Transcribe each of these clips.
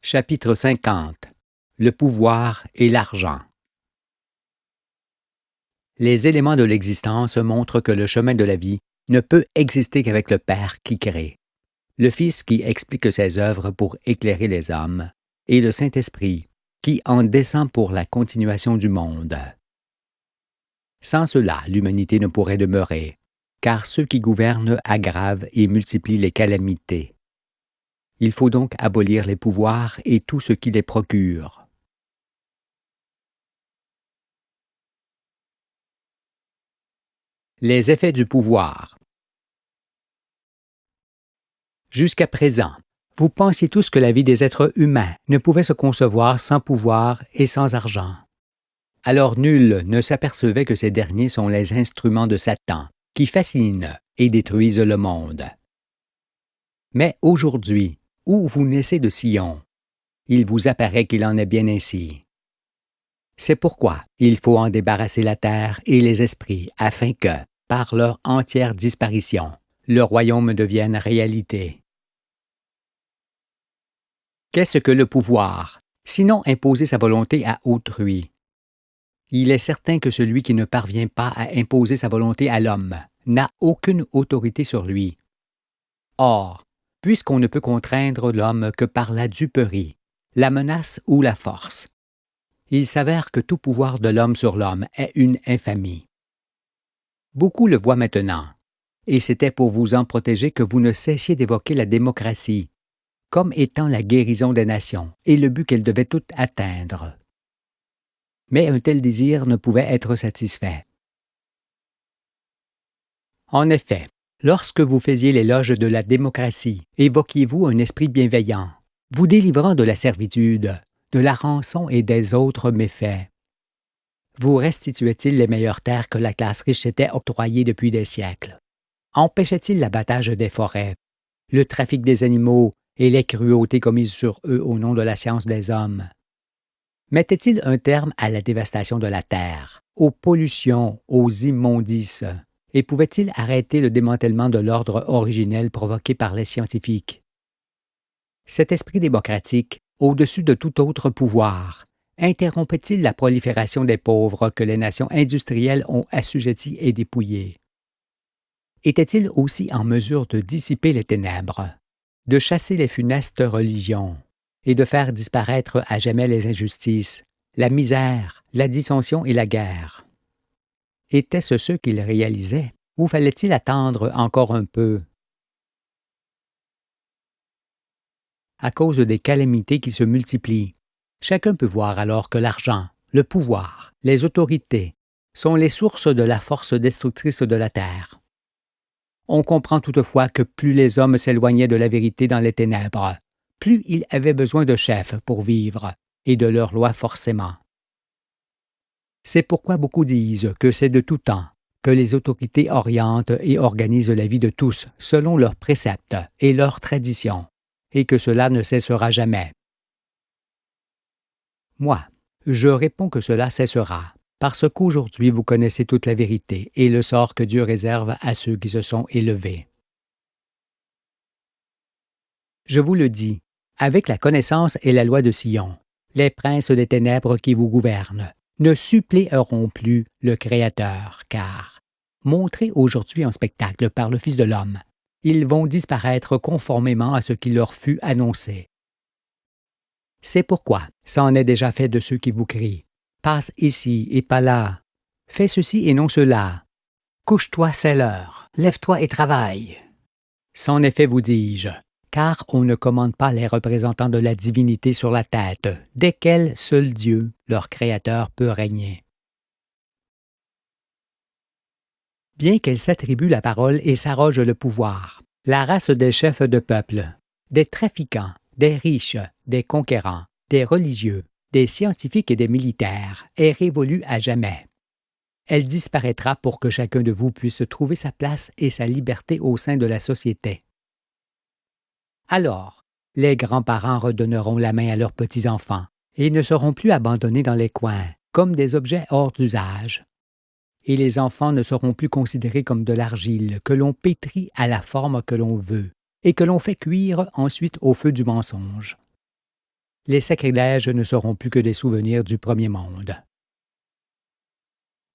Chapitre 50. Le pouvoir et l'argent. Les éléments de l'existence montrent que le chemin de la vie ne peut exister qu'avec le Père qui crée, le Fils qui explique ses œuvres pour éclairer les hommes, et le Saint-Esprit qui en descend pour la continuation du monde. Sans cela, l'humanité ne pourrait demeurer, car ceux qui gouvernent aggravent et multiplient les calamités. Il faut donc abolir les pouvoirs et tout ce qui les procure. Les effets du pouvoir. Jusqu'à présent, vous pensiez tous que la vie des êtres humains ne pouvait se concevoir sans pouvoir et sans argent. Alors nul ne s'apercevait que ces derniers sont les instruments de Satan, qui fascinent et détruisent le monde. Mais aujourd'hui, où vous naissez de Sion, il vous apparaît qu'il en est bien ainsi. C'est pourquoi il faut en débarrasser la terre et les esprits, afin que, par leur entière disparition, le royaume devienne réalité. Qu'est-ce que le pouvoir, sinon imposer sa volonté à autrui? Il est certain que celui qui ne parvient pas à imposer sa volonté à l'homme n'a aucune autorité sur lui. Or, puisqu'on ne peut contraindre l'homme que par la duperie, la menace ou la force, il s'avère que tout pouvoir de l'homme sur l'homme est une infamie. Beaucoup le voient maintenant, et c'était pour vous en protéger que vous ne cessiez d'évoquer la démocratie, comme étant la guérison des nations et le but qu'elle devait toutes atteindre. Mais un tel désir ne pouvait être satisfait. En effet, lorsque vous faisiez l'éloge de la démocratie, évoquiez-vous un esprit bienveillant, vous délivrant de la servitude, de la rançon et des autres méfaits. Vous restituait-il les meilleures terres que la classe riche s'était octroyées depuis des siècles? Empêchait-il l'abattage des forêts, le trafic des animaux et les cruautés commises sur eux au nom de la science des hommes? Mettait-il un terme à la dévastation de la terre, aux pollutions, aux immondices, et pouvait-il arrêter le démantèlement de l'ordre originel provoqué par les scientifiques? Cet esprit démocratique, au-dessus de tout autre pouvoir, interrompait-il la prolifération des pauvres que les nations industrielles ont assujettis et dépouillés? Était-il aussi en mesure de dissiper les ténèbres, de chasser les funestes religions et de faire disparaître à jamais les injustices, la misère, la dissension et la guerre? Était-ce ce qu'il réalisait, ou fallait-il attendre encore un peu? À cause des calamités qui se multiplient, chacun peut voir alors que l'argent, le pouvoir, les autorités sont les sources de la force destructrice de la terre. On comprend toutefois que plus les hommes s'éloignaient de la vérité dans les ténèbres, plus ils avaient besoin de chefs pour vivre et de leurs lois forcément. C'est pourquoi beaucoup disent que c'est de tout temps que les autorités orientent et organisent la vie de tous selon leurs préceptes et leurs traditions, et que cela ne cessera jamais. Moi, je réponds que cela cessera, parce qu'aujourd'hui vous connaissez toute la vérité et le sort que Dieu réserve à ceux qui se sont élevés. Je vous le dis, avec la connaissance et la loi de Sion, les princes des ténèbres qui vous gouvernent ne suppléeront plus le Créateur, car, montrés aujourd'hui en spectacle par le Fils de l'homme, ils vont disparaître conformément à ce qui leur fut annoncé. C'est pourquoi c'en est déjà fait de ceux qui vous crient « Passe ici et pas là, fais ceci et non cela, couche-toi, c'est l'heure, lève-toi et travaille. » C'en est fait, vous dis-je, car on ne commande pas les représentants de la divinité sur la tête, desquels seul Dieu, leur Créateur, peut régner. Bien qu'elle s'attribue la parole et s'arroge le pouvoir, la race des chefs de peuple, des trafiquants, des riches, des conquérants, des religieux, des scientifiques et des militaires est révolue à jamais. Elle disparaîtra pour que chacun de vous puisse trouver sa place et sa liberté au sein de la société. Alors, les grands-parents redonneront la main à leurs petits-enfants et ne seront plus abandonnés dans les coins, comme des objets hors d'usage. Et les enfants ne seront plus considérés comme de l'argile que l'on pétrit à la forme que l'on veut et que l'on fait cuire ensuite au feu du mensonge. Les sacrilèges ne seront plus que des souvenirs du premier monde.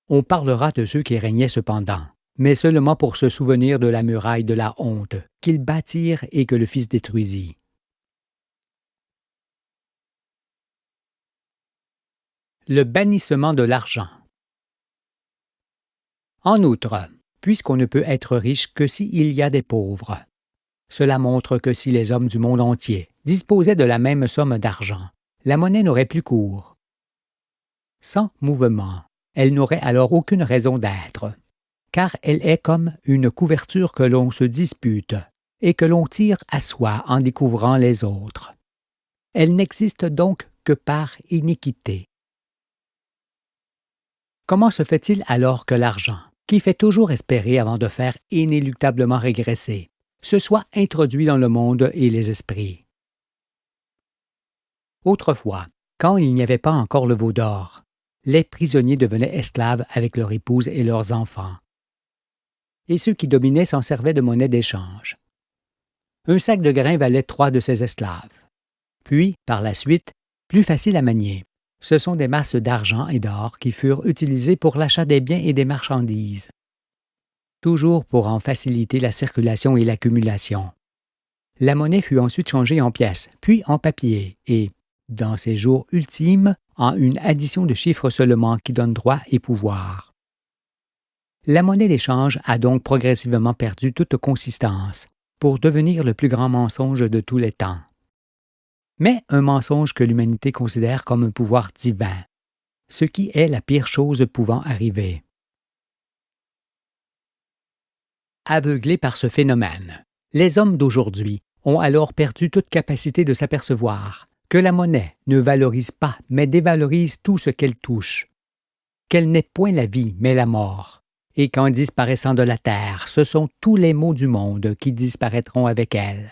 On parlera de ceux qui régnaient cependant, mais seulement pour se souvenir de la muraille de la honte qu'ils bâtirent et que le Fils détruisit. Le bannissement de l'argent. En outre, puisqu'on ne peut être riche que s'il y a des pauvres, cela montre que si les hommes du monde entier disposaient de la même somme d'argent, la monnaie n'aurait plus cours. Sans mouvement, elle n'aurait alors aucune raison d'être, car elle est comme une couverture que l'on se dispute et que l'on tire à soi en découvrant les autres. Elle n'existe donc que par iniquité. Comment se fait-il alors que l'argent, qui fait toujours espérer avant de faire inéluctablement régresser, se soit introduit dans le monde et les esprits? Autrefois, quand il n'y avait pas encore le veau d'or, les prisonniers devenaient esclaves avec leurs épouses et leurs enfants. Et ceux qui dominaient s'en servaient de monnaie d'échange. Un sac de grains valait 3 de ces esclaves. Puis, par la suite, plus facile à manier, ce sont des masses d'argent et d'or qui furent utilisées pour l'achat des biens et des marchandises, toujours pour en faciliter la circulation et l'accumulation. La monnaie fut ensuite changée en pièces, puis en papier, et, dans ses jours ultimes, en une addition de chiffres seulement qui donne droit et pouvoir. La monnaie d'échange a donc progressivement perdu toute consistance, pour devenir le plus grand mensonge de tous les temps. Mais un mensonge que l'humanité considère comme un pouvoir divin, ce qui est la pire chose pouvant arriver. Aveuglés par ce phénomène, les hommes d'aujourd'hui ont alors perdu toute capacité de s'apercevoir que la monnaie ne valorise pas mais dévalorise tout ce qu'elle touche, qu'elle n'est point la vie mais la mort, et qu'en disparaissant de la terre, ce sont tous les maux du monde qui disparaîtront avec elle.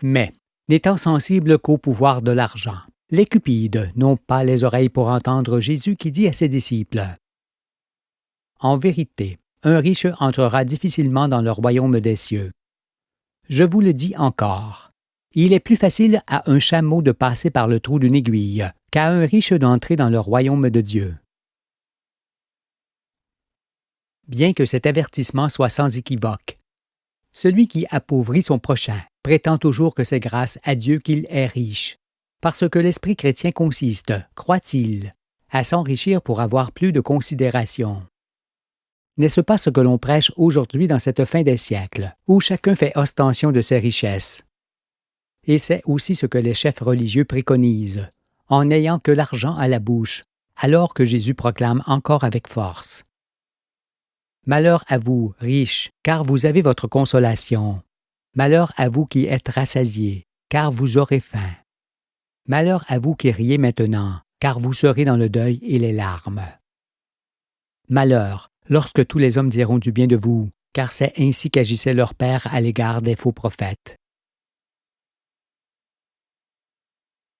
Mais, n'étant sensibles qu'au pouvoir de l'argent, les cupides n'ont pas les oreilles pour entendre Jésus qui dit à ses disciples « En vérité, un riche entrera difficilement dans le royaume des cieux. Je vous le dis encore, il est plus facile à un chameau de passer par le trou d'une aiguille qu'à un riche d'entrer dans le royaume de Dieu. » Bien que cet avertissement soit sans équivoque, celui qui appauvrit son prochain prétend toujours que c'est grâce à Dieu qu'il est riche, parce que l'esprit chrétien consiste, croit-il, à s'enrichir pour avoir plus de considération. N'est-ce pas ce que l'on prêche aujourd'hui dans cette fin des siècles, où chacun fait ostentation de ses richesses? Et c'est aussi ce que les chefs religieux préconisent, en n'ayant que l'argent à la bouche, alors que Jésus proclame encore avec force. Malheur à vous, riches, car vous avez votre consolation. Malheur à vous qui êtes rassasiés, car vous aurez faim. Malheur à vous qui riez maintenant, car vous serez dans le deuil et les larmes. Malheur, lorsque tous les hommes diront du bien de vous, car c'est ainsi qu'agissait leur Père à l'égard des faux prophètes.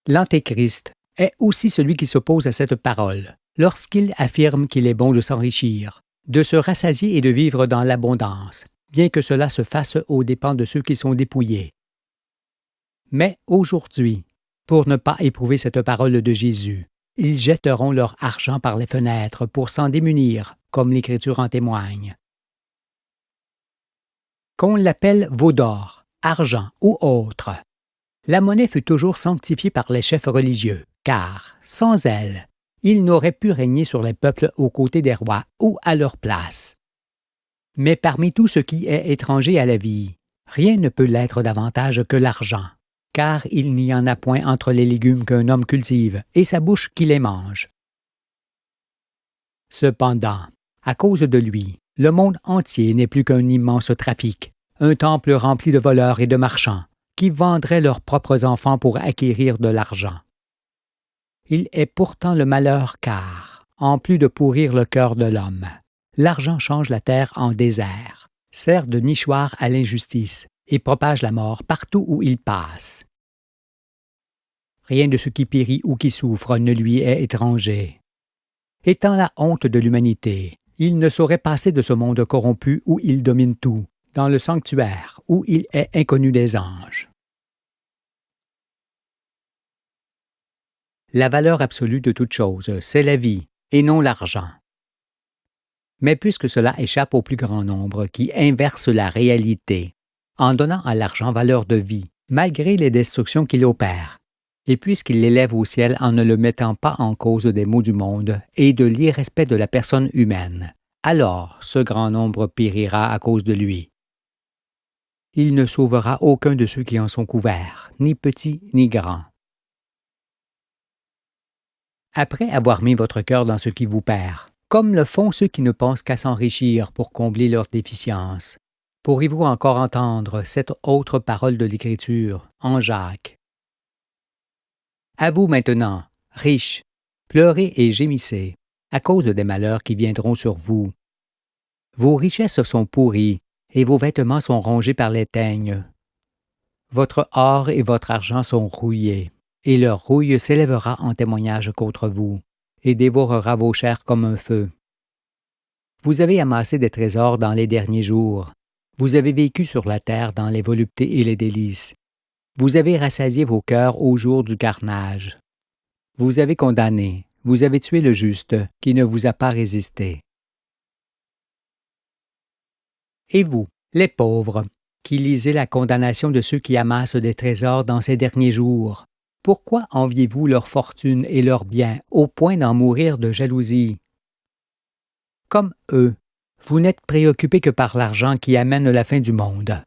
L'Antéchrist est aussi celui qui s'oppose à cette parole, lorsqu'il affirme qu'il est bon de s'enrichir, de se rassasier et de vivre dans l'abondance, bien que cela se fasse aux dépens de ceux qui sont dépouillés. Mais aujourd'hui, pour ne pas éprouver cette parole de Jésus, ils jetteront leur argent par les fenêtres pour s'en démunir, comme l'Écriture en témoigne. Qu'on l'appelle veau d'or, argent ou autre, la monnaie fut toujours sanctifiée par les chefs religieux, car, sans elle, ils n'auraient pu régner sur les peuples aux côtés des rois ou à leur place. Mais parmi tout ce qui est étranger à la vie, rien ne peut l'être davantage que l'argent, car il n'y en a point entre les légumes qu'un homme cultive et sa bouche qui les mange. Cependant, à cause de lui, le monde entier n'est plus qu'un immense trafic, un temple rempli de voleurs et de marchands, qui vendraient leurs propres enfants pour acquérir de l'argent. Il est pourtant le malheur car, en plus de pourrir le cœur de l'homme, l'argent change la terre en désert, sert de nichoir à l'injustice et propage la mort partout où il passe. Rien de ce qui périt ou qui souffre ne lui est étranger. Étant la honte de l'humanité, il ne saurait passer de ce monde corrompu où il domine tout, dans le sanctuaire où il est inconnu des anges. La valeur absolue de toute chose, c'est la vie, et non l'argent. Mais puisque cela échappe au plus grand nombre qui inverse la réalité, en donnant à l'argent valeur de vie, malgré les destructions qu'il opère, et puisqu'il l'élève au ciel en ne le mettant pas en cause des maux du monde et de l'irrespect de la personne humaine, alors ce grand nombre périra à cause de lui. Il ne sauvera aucun de ceux qui en sont couverts, ni petits ni grands. Après avoir mis votre cœur dans ce qui vous perd, comme le font ceux qui ne pensent qu'à s'enrichir pour combler leurs déficiences, pourrez-vous encore entendre cette autre parole de l'Écriture, en Jacques? À vous maintenant, riches, pleurez et gémissez, à cause des malheurs qui viendront sur vous. Vos richesses sont pourries, et vos vêtements sont rongés par les teignes. Votre or et votre argent sont rouillés, et leur rouille s'élèvera en témoignage contre vous, et dévorera vos chairs comme un feu. Vous avez amassé des trésors dans les derniers jours. Vous avez vécu sur la terre dans les voluptés et les délices. Vous avez rassasié vos cœurs au jour du carnage. Vous avez condamné, vous avez tué le juste, qui ne vous a pas résisté. Et vous, les pauvres, qui lisez la condamnation de ceux qui amassent des trésors dans ces derniers jours, pourquoi enviez-vous leur fortune et leurs biens au point d'en mourir de jalousie? Comme eux, vous n'êtes préoccupés que par l'argent qui amène la fin du monde.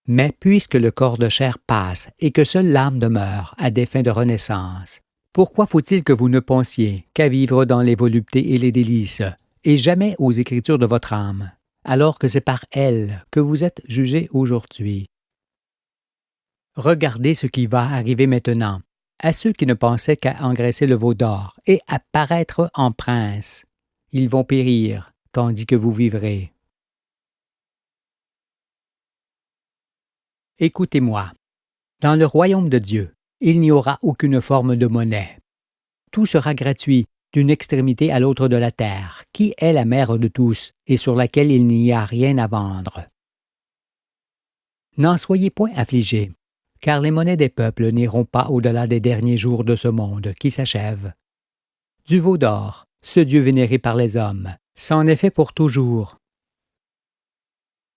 Mais puisque le corps de chair passe et que seule l'âme demeure à des fins de renaissance, pourquoi faut-il que vous ne pensiez qu'à vivre dans les voluptés et les délices, et jamais aux écritures de votre âme, alors que c'est par elles que vous êtes jugés aujourd'hui? Regardez ce qui va arriver maintenant à ceux qui ne pensaient qu'à engraisser le veau d'or et à paraître en princes. Ils vont périr, tandis que vous vivrez. Écoutez-moi. Dans le royaume de Dieu, il n'y aura aucune forme de monnaie. Tout sera gratuit d'une extrémité à l'autre de la terre, qui est la mère de tous et sur laquelle il n'y a rien à vendre. N'en soyez point affligés, car les monnaies des peuples n'iront pas au-delà des derniers jours de ce monde qui s'achève. Du veau d'or, ce Dieu vénéré par les hommes, c'en est fait pour toujours.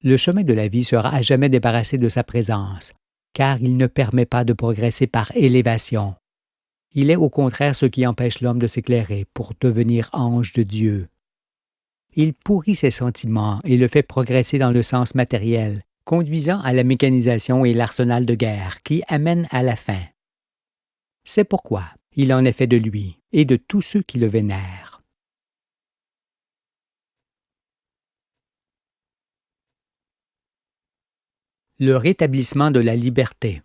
Le chemin de la vie sera à jamais débarrassé de sa présence, car il ne permet pas de progresser par élévation. Il est au contraire ce qui empêche l'homme de s'éclairer pour devenir ange de Dieu. Il pourrit ses sentiments et le fait progresser dans le sens matériel, conduisant à la mécanisation et l'arsenal de guerre qui amène à la fin. C'est pourquoi il en est fait de lui et de tous ceux qui le vénèrent. Le rétablissement de la liberté.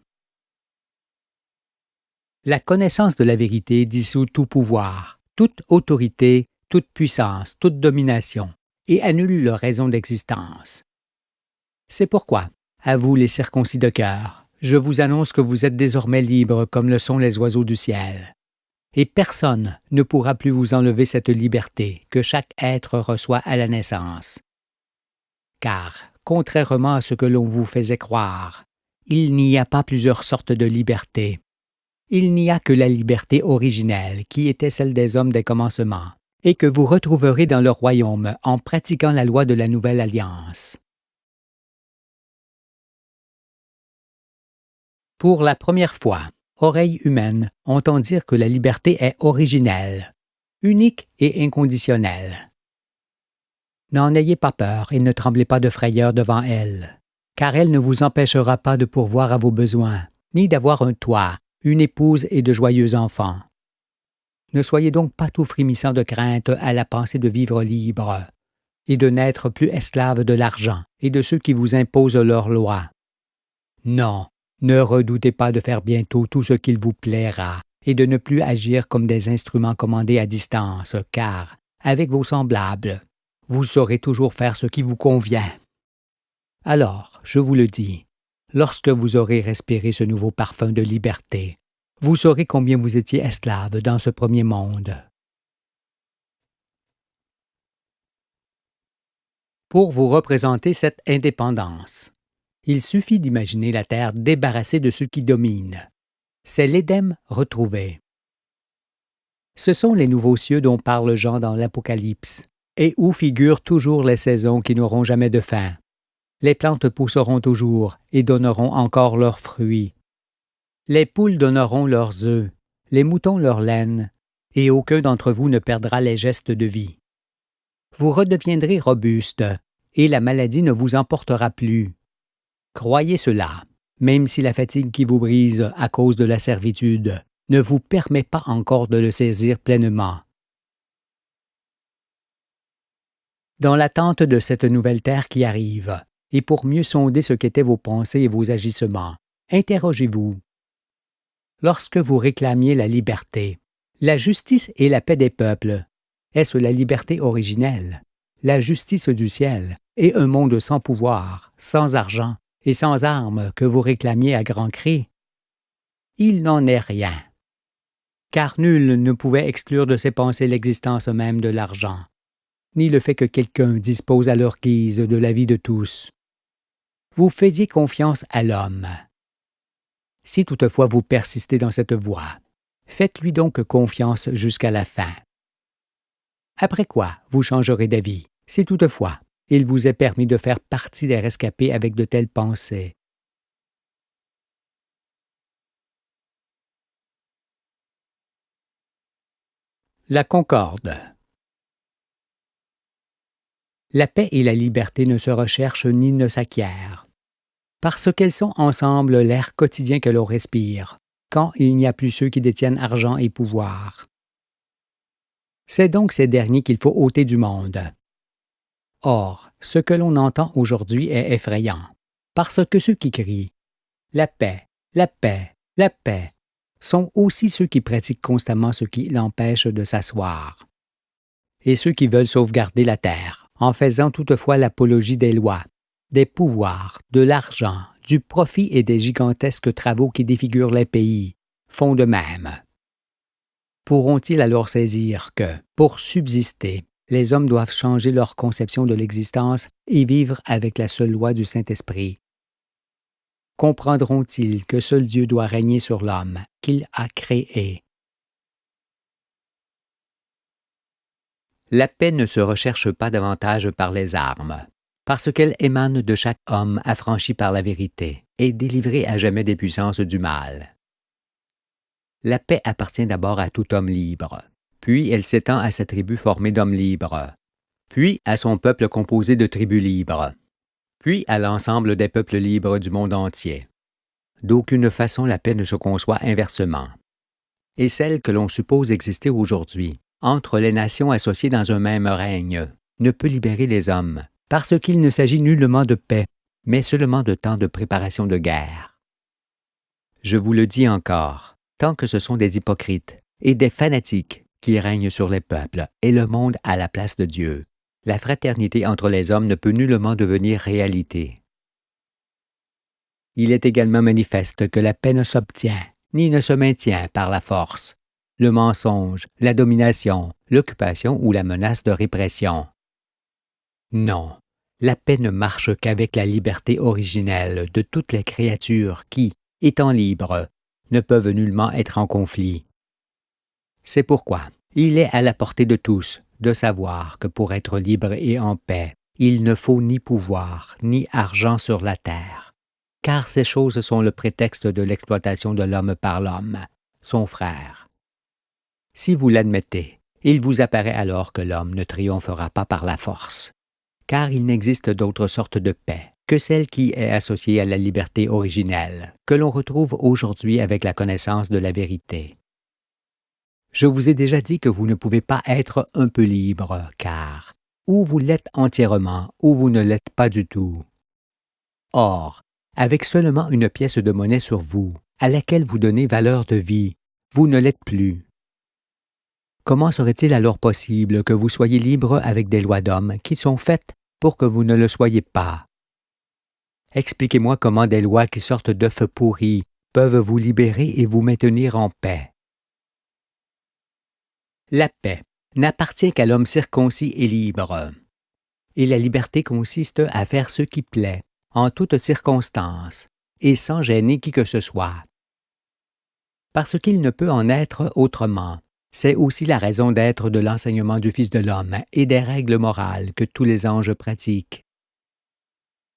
La connaissance de la vérité dissout tout pouvoir, toute autorité, toute puissance, toute domination, et annule leur raison d'existence. C'est pourquoi, à vous les circoncis de cœur, je vous annonce que vous êtes désormais libres comme le sont les oiseaux du ciel. Et personne ne pourra plus vous enlever cette liberté que chaque être reçoit à la naissance. Car, contrairement à ce que l'on vous faisait croire, il n'y a pas plusieurs sortes de liberté. Il n'y a que la liberté originelle qui était celle des hommes des commencements, et que vous retrouverez dans le royaume en pratiquant la loi de la nouvelle alliance. Pour la première fois, oreilles humaines entendent dire que la liberté est originelle, unique et inconditionnelle. N'en ayez pas peur et ne tremblez pas de frayeur devant elle, car elle ne vous empêchera pas de pourvoir à vos besoins, ni d'avoir un toit, une épouse et de joyeux enfants. Ne soyez donc pas tout frémissant de crainte à la pensée de vivre libre, et de n'être plus esclave de l'argent et de ceux qui vous imposent leurs lois. Non, ne redoutez pas de faire bientôt tout ce qu'il vous plaira, et de ne plus agir comme des instruments commandés à distance, car, avec vos semblables, vous saurez toujours faire ce qui vous convient. Alors, je vous le dis, lorsque vous aurez respiré ce nouveau parfum de liberté, vous saurez combien vous étiez esclave dans ce premier monde. Pour vous représenter cette indépendance, il suffit d'imaginer la terre débarrassée de ceux qui dominent. C'est l'Éden retrouvé, Ce sont les nouveaux cieux dont parle Jean dans l'Apocalypse, et où figurent toujours les saisons qui n'auront jamais de fin. Les plantes pousseront toujours et donneront encore leurs fruits. Les poules donneront leurs œufs, les moutons leur laine, et aucun d'entre vous ne perdra les gestes de vie. Vous redeviendrez robustes, et la maladie ne vous emportera plus. Croyez cela, même si la fatigue qui vous brise à cause de la servitude ne vous permet pas encore de le saisir pleinement. Dans l'attente de cette nouvelle terre qui arrive, et pour mieux sonder ce qu'étaient vos pensées et vos agissements, interrogez-vous. Lorsque vous réclamiez la liberté, la justice et la paix des peuples, est-ce la liberté originelle, la justice du ciel et un monde sans pouvoir, sans argent et sans armes que vous réclamiez à grands cris? Il n'en est rien. Car nul ne pouvait exclure de ses pensées l'existence même de l'argent, ni le fait que quelqu'un dispose à leur guise de la vie de tous. Vous faisiez confiance à l'homme. Si toutefois vous persistez dans cette voie, faites-lui donc confiance jusqu'à la fin. Après quoi, vous changerez d'avis, si toutefois il vous est permis de faire partie des rescapés avec de telles pensées. La concorde. La paix et la liberté ne se recherchent ni ne s'acquièrent, parce qu'elles sont ensemble l'air quotidien que l'on respire, quand il n'y a plus ceux qui détiennent argent et pouvoir. C'est donc ces derniers qu'il faut ôter du monde. Or, ce que l'on entend aujourd'hui est effrayant, parce que ceux qui crient « la paix, la paix, la paix » sont aussi ceux qui pratiquent constamment ce qui l'empêche de s'asseoir. Et ceux qui veulent sauvegarder la terre, en faisant toutefois l'apologie des lois, des pouvoirs, de l'argent, du profit et des gigantesques travaux qui défigurent les pays, font de même. Pourront-ils alors saisir que, pour subsister, les hommes doivent changer leur conception de l'existence et vivre avec la seule loi du Saint-Esprit? Comprendront-ils que seul Dieu doit régner sur l'homme qu'il a créé? La paix ne se recherche pas davantage par les armes, parce qu'elle émane de chaque homme affranchi par la vérité et délivré à jamais des puissances du mal. La paix appartient d'abord à tout homme libre, puis elle s'étend à sa tribu formée d'hommes libres, puis à son peuple composé de tribus libres, puis à l'ensemble des peuples libres du monde entier. D'aucune façon la paix ne se conçoit inversement. Et celle que l'on suppose exister aujourd'hui, entre les nations associées dans un même règne, ne peut libérer les hommes, parce qu'il ne s'agit nullement de paix, mais seulement de temps de préparation de guerre. Je vous le dis encore, tant que ce sont des hypocrites et des fanatiques qui règnent sur les peuples et le monde à la place de Dieu, la fraternité entre les hommes ne peut nullement devenir réalité. Il est également manifeste que la paix ne s'obtient, ni ne se maintient par la force, le mensonge, la domination, l'occupation ou la menace de répression. Non, la paix ne marche qu'avec la liberté originelle de toutes les créatures qui, étant libres, ne peuvent nullement être en conflit. C'est pourquoi il est à la portée de tous de savoir que pour être libre et en paix, il ne faut ni pouvoir ni argent sur la terre, car ces choses sont le prétexte de l'exploitation de l'homme par l'homme, son frère. Si vous l'admettez, il vous apparaît alors que l'homme ne triomphera pas par la force, car il n'existe d'autre sorte de paix que celle qui est associée à la liberté originelle, que l'on retrouve aujourd'hui avec la connaissance de la vérité. Je vous ai déjà dit que vous ne pouvez pas être un peu libre, car ou vous l'êtes entièrement, ou vous ne l'êtes pas du tout. Or, avec seulement une pièce de monnaie sur vous, à laquelle vous donnez valeur de vie, vous ne l'êtes plus. Comment serait-il alors possible que vous soyez libre avec des lois d'hommes qui sont faites pour que vous ne le soyez pas? Expliquez-moi comment des lois qui sortent d'œufs pourris peuvent vous libérer et vous maintenir en paix. La paix n'appartient qu'à l'homme circoncis et libre. Et la liberté consiste à faire ce qui plaît, en toutes circonstances, et sans gêner qui que ce soit. Parce qu'il ne peut en être autrement, C'est aussi la raison d'être de l'enseignement du Fils de l'homme et des règles morales que tous les anges pratiquent.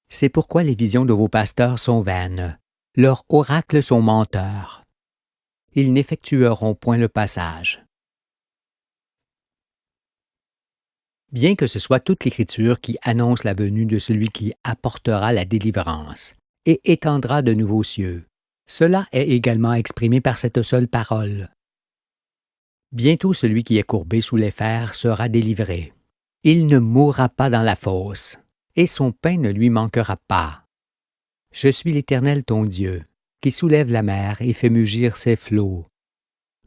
C'est pourquoi les visions de vos pasteurs sont vaines, leurs oracles sont menteurs. Ils n'effectueront point le passage. Bien que ce soit toute l'Écriture qui annonce la venue de celui qui apportera la délivrance et étendra de nouveaux cieux, cela est également exprimé par cette seule parole. Bientôt celui qui est courbé sous les fers sera délivré. Il ne mourra pas dans la fosse, et son pain ne lui manquera pas. Je suis l'Éternel ton Dieu, qui soulève la mer et fait mugir ses flots.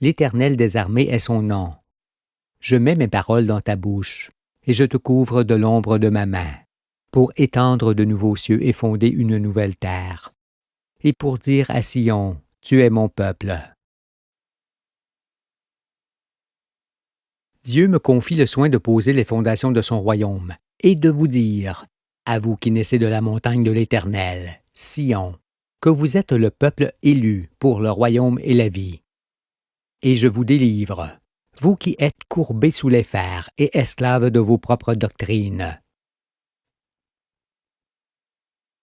L'Éternel des armées est son nom. Je mets mes paroles dans ta bouche, et je te couvre de l'ombre de ma main, pour étendre de nouveaux cieux et fonder une nouvelle terre, et pour dire à Sion, tu es mon peuple. Dieu me confie le soin de poser les fondations de son royaume, et de vous dire, à vous qui naissez de la montagne de l'Éternel, Sion, que vous êtes le peuple élu pour le royaume et la vie. Et je vous délivre, vous qui êtes courbés sous les fers et esclaves de vos propres doctrines.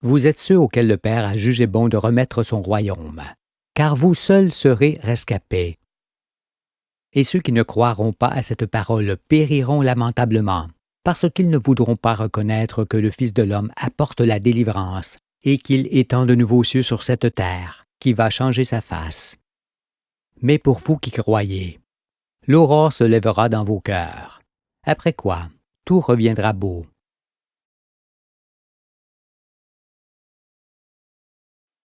Vous êtes ceux auxquels le Père a jugé bon de remettre son royaume, car vous seuls serez rescapés. Et ceux qui ne croiront pas à cette parole périront lamentablement, parce qu'ils ne voudront pas reconnaître que le Fils de l'homme apporte la délivrance et qu'il étend de nouveaux cieux sur cette terre, qui va changer sa face. Mais pour vous qui croyez, l'aurore se lèvera dans vos cœurs, après quoi tout reviendra beau,